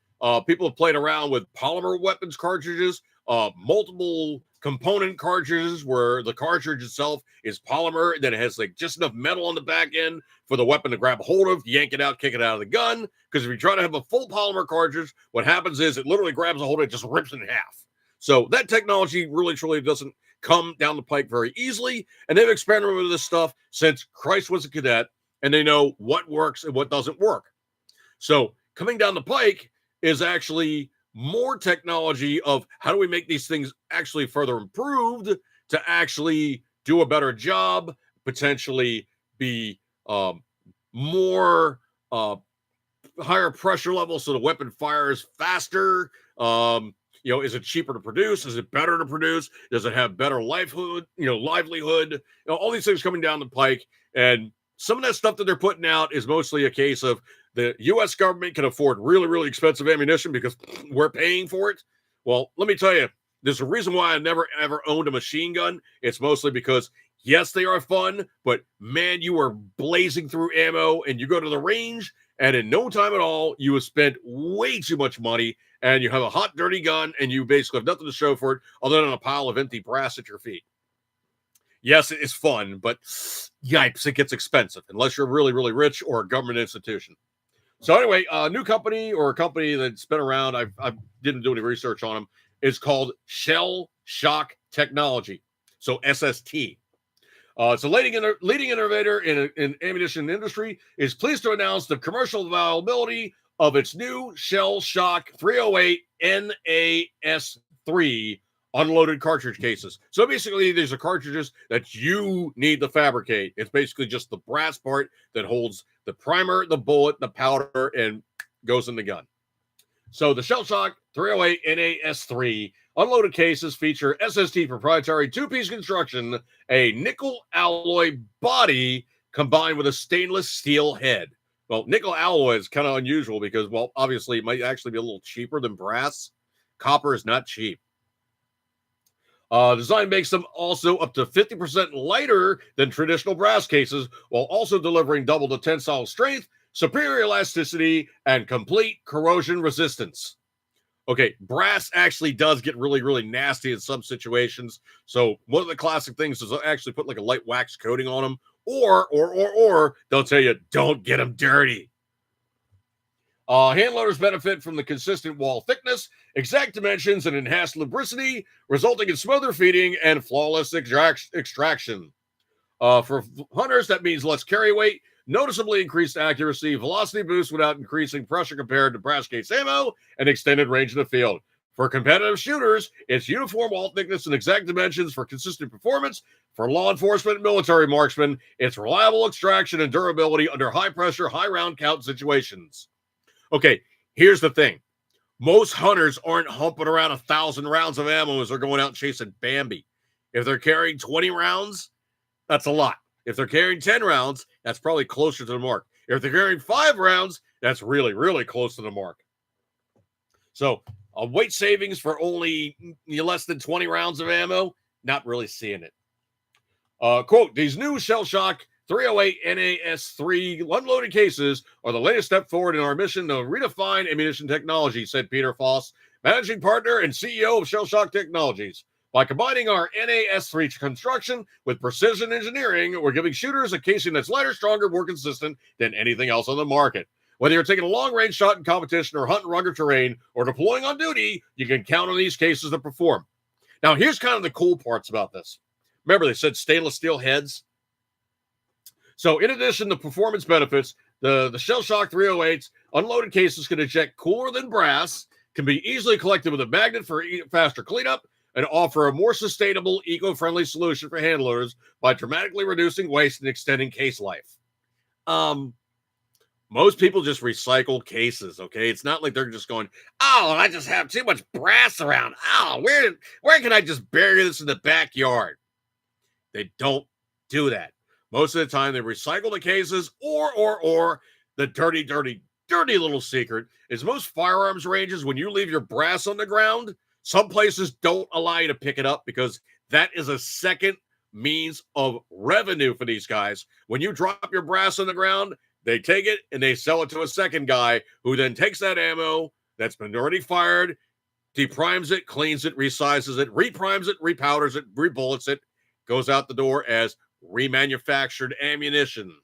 People have played around with polymer weapons cartridges, multiple component cartridges where the cartridge itself is polymer, then it has just enough metal on the back end for the weapon to grab hold of, yank it out, kick it out of the gun. Because if you try to have a full polymer cartridge, what happens is it literally grabs a hold of it, just rips it in half. So that technology really, truly doesn't come down the pike very easily. And they've experimented with this stuff since Christ was a cadet, and they know what works and what doesn't work. So coming down the pike is actually more technology of how do we make these things actually further improved to actually do a better job, potentially be more higher pressure level so the weapon fires faster. Is it cheaper to produce? Is it better to produce? Does it have better livelihood? All these things coming down the pike. And some of that stuff that they're putting out is mostly a case of the U.S. government can afford really, really expensive ammunition because we're paying for it. Well, let me tell you, there's a reason why I never, ever owned a machine gun. It's mostly because, yes, they are fun, but man, you are blazing through ammo and you go to the range and in no time at all, you have spent way too much money and you have a hot, dirty gun and you basically have nothing to show for it other than a pile of empty brass at your feet. Yes, it is fun, but yipes, it gets expensive unless you're really, really rich or a government institution. So anyway, a new company or a company that's been around, I didn't do any research on them, is called Shell Shock Technology, so SST. It's a leading innovator in ammunition industry, is pleased to announce the commercial availability of its new Shell Shock 308 NAS3 unloaded cartridge cases. So basically, these are cartridges that you need to fabricate. It's basically just the brass part that holds the primer, the bullet, the powder, and goes in the gun. So the Shell Shock 308 NAS3 unloaded cases feature SST proprietary two-piece construction, a nickel alloy body combined with a stainless steel head. Well, nickel alloy is kind of unusual because, well, obviously it might actually be a little cheaper than brass. Copper is not cheap. Design makes them also up to 50% lighter than traditional brass cases, while also delivering double the tensile strength, superior elasticity, and complete corrosion resistance. Okay, brass actually does get really, really nasty in some situations. So one of the classic things is actually put like a light wax coating on them, or they'll tell you, don't get them dirty. Hand loaders benefit from the consistent wall thickness, exact dimensions, and enhanced lubricity, resulting in smoother feeding and flawless extraction. For hunters, that means less carry weight, noticeably increased accuracy, velocity boost without increasing pressure compared to brass case ammo, and extended range in the field. For competitive shooters, it's uniform wall thickness and exact dimensions for consistent performance. For law enforcement and military marksmen, it's reliable extraction and durability under high pressure, high round count situations. Okay, here's the thing. Most hunters aren't humping around 1,000 rounds of ammo as they're going out chasing Bambi. If they're carrying 20 rounds, that's a lot. If they're carrying 10 rounds, that's probably closer to the mark. If they're carrying 5 rounds, that's really, really close to the mark. So, weight savings for only less than 20 rounds of ammo, not really seeing it. Quote, these new Shell Shock 308 NAS3 unloaded cases are the latest step forward in our mission to redefine ammunition technology, said Peter Foss, managing partner and CEO of Shell Shock Technologies. By combining our NAS3 construction with precision engineering, we're giving shooters a casing that's lighter, stronger, more consistent than anything else on the market. Whether you're taking a long-range shot in competition or hunting rugged terrain or deploying on duty, you can count on these cases to perform. Now, here's kind of the cool parts about this. Remember, they said stainless steel heads. So in addition to performance benefits, the Shell Shock 308's unloaded cases can eject cooler than brass, can be easily collected with a magnet for faster cleanup, and offer a more sustainable, eco-friendly solution for handlers by dramatically reducing waste and extending case life. Most people just recycle cases, okay? It's not like they're just going, oh, I just have too much brass around. Oh, where can I just bury this in the backyard? They don't do that. Most of the time, they recycle the cases, or the dirty little secret is most firearms ranges, when you leave your brass on the ground, some places don't allow you to pick it up because that is a second means of revenue for these guys. When you drop your brass on the ground, they take it and they sell it to a second guy who then takes that ammo that's been already fired, deprimes it, cleans it, resizes it, reprimes it, repowders it, rebullets it, goes out the door as remanufactured ammunition.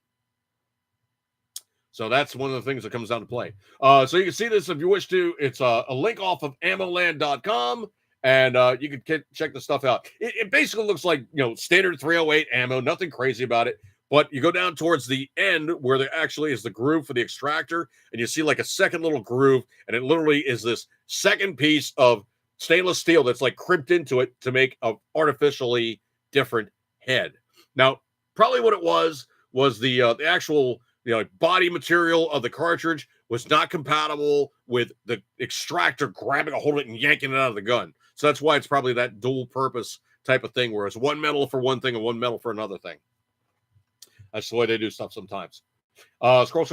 So that's one of the things that comes down to play. So you can see this if you wish to. It's a link off of ammoland.com, and you can check the stuff out. It basically looks like, standard 308 ammo, nothing crazy about it. But you go down towards the end where there actually is the groove for the extractor, and you see like a second little groove, and it literally is this second piece of stainless steel that's like crimped into it to make an artificially different head. Now, probably what it was the actual body material of the cartridge was not compatible with the extractor grabbing a hold of it and yanking it out of the gun. So that's why it's probably that dual purpose type of thing, where it's one metal for one thing and one metal for another thing. That's the way they do stuff sometimes. Scroll.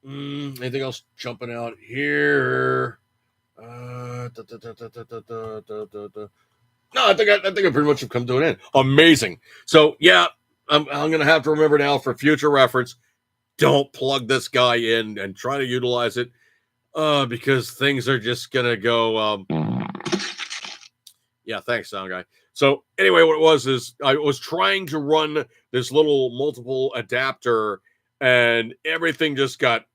Anything else jumping out here? No, I think I pretty much have come to an end. Amazing. So yeah, I'm gonna have to remember now for future reference. Don't plug this guy in and try to utilize it, because things are just gonna go. Yeah, thanks, sound guy. So anyway, what it was is I was trying to run this little multiple adapter, and everything just got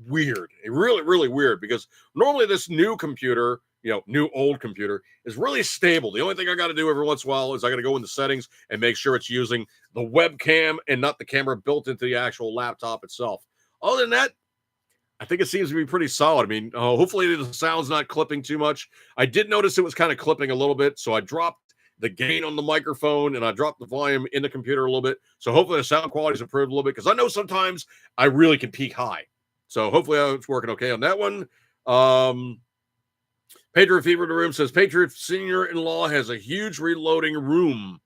weird. Really, really weird, because normally this new computer, new old computer, is really stable. The only thing I got to do every once in a while is I got to go into settings and make sure it's using the webcam and not the camera built into the actual laptop itself. Other than that, I think it seems to be pretty solid. I mean, hopefully the sound's not clipping too much. I did notice it was kind of clipping a little bit, so I dropped the gain on the microphone, and I dropped the volume in the computer a little bit. So hopefully the sound quality is improved a little bit, because I know sometimes I really can peak high. So hopefully it's working okay on that one. Patriot Fever in the room says, Patriot senior-in-law has a huge reloading room.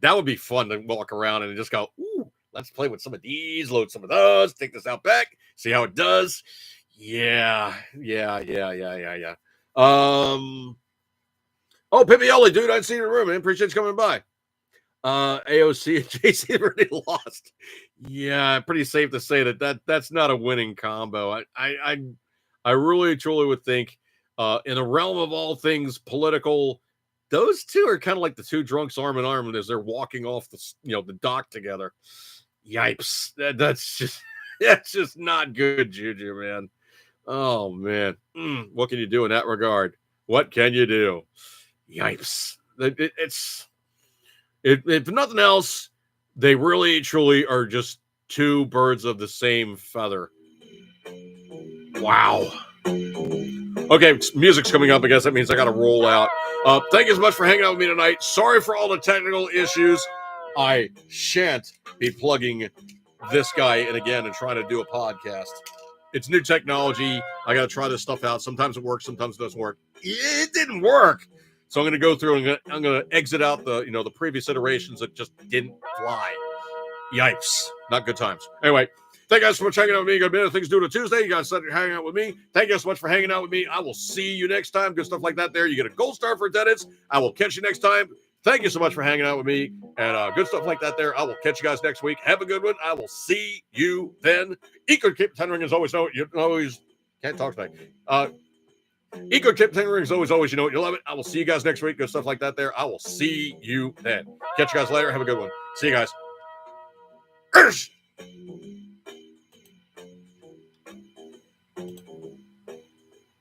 That would be fun to walk around and just go, ooh, let's play with some of these, load some of those, take this out back, see how it does. Yeah. Oh, Pippioli, dude, I'd see you in the room, man. Appreciate you coming by. AOC and JC already lost. Yeah, pretty safe to say that's not a winning combo. I really truly would think, in the realm of all things political, those two are kind of like the two drunks arm in arm as they're walking off the dock together. Yipes! That's just not good juju, man. Oh man, what can you do in that regard? What can you do? Yipes! If nothing else, they really truly are just two birds of the same feather. Wow. Okay, music's coming up. I guess that means I got to roll out. Thank you so much for hanging out with me tonight. Sorry for all the technical issues. I shan't be plugging this guy in again and trying to do a podcast. It's new technology. I got to try this stuff out. Sometimes it works, sometimes it doesn't work. It didn't work. So I'm going to go through and I'm going to exit out the previous iterations that just didn't fly. Yipes. Not good times. Anyway, thank you guys so much for hanging out with me. Got better things to do on a Tuesday. You guys started hanging out with me. Thank you guys so much for hanging out with me. I will see you next time. Good stuff like that there. You get a gold star for attendance. I will catch you next time. Thank you so much for hanging out with me. And good stuff like that there. I will catch you guys next week. Have a good one. I will see you then. Eco Keep Tendering as always. You always can't talk tonight. Eco Keep Tendering as always. You know what? You love it. I will see you guys next week. Good stuff like that there. I will see you then. Catch you guys later. Have a good one. See you guys.